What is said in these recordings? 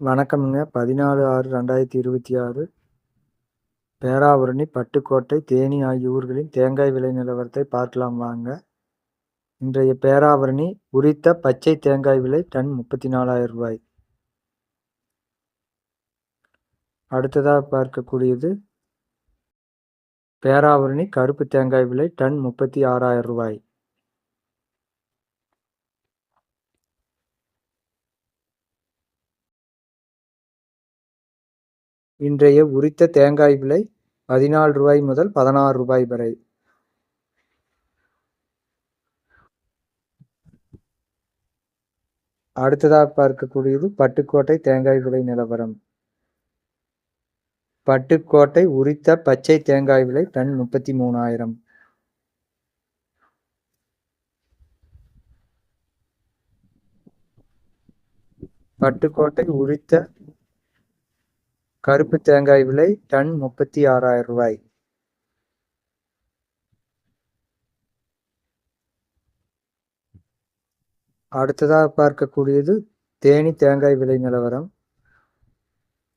வணக்கம்ங்க. 14/6/2026 பேராவூரணி, பட்டுக்கோட்டை, தேனி ஆகிய ஊர்களின் தேங்காய் விலை நிலவரத்தை பார்க்கலாம் வாங்க. இன்றைய பேராவூரணி உரித்த பச்சை தேங்காய் விலை டன் ரூ. 34,000. அடுத்ததாக பார்க்கக்கூடியது பேராவூரணி கருப்பு தேங்காய் விலை டன் ரூ. 36,000. இன்றைய உரித்த தேங்காய் விலை ரூ. 14 முதல் ரூ. 16 வரை. அடுத்ததாக பார்க்கக்கூடியது பட்டுக்கோட்டை தேங்காய் விலை நிலவரம். பட்டுக்கோட்டை உரித்த பச்சை தேங்காய் விலை டன் 33,000. பட்டுக்கோட்டை உரித்த கருப்பு தேங்காய் விலை டன் ரூ. 36,000. அடுத்ததாக பார்க்கக்கூடியது தேனி தேங்காய் விலை நிலவரம்.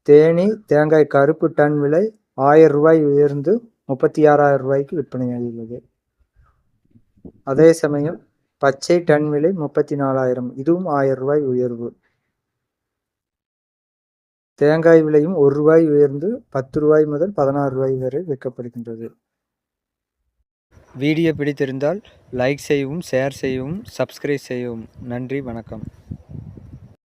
தேனி தேங்காய் கருப்பு டன் விலை ரூ. 1,000 உயர்ந்து ரூ. 36,000 விற்பனையாகியுள்ளது. அதே சமயம் பச்சை டன் விலை 34,000, இதுவும் ரூ. 1,000 உயர்வு. தேங்காய் விலையும் ரூ. 1 உயர்ந்து ரூ. 10 முதல் ரூ. 16 வரை விற்கப்படுகின்றது. வீடியோ பிடித்திருந்தால் லைக் செய்யவும், ஷேர் செய்யவும், சப்ஸ்கிரைப் செய்யவும். நன்றி, வணக்கம்.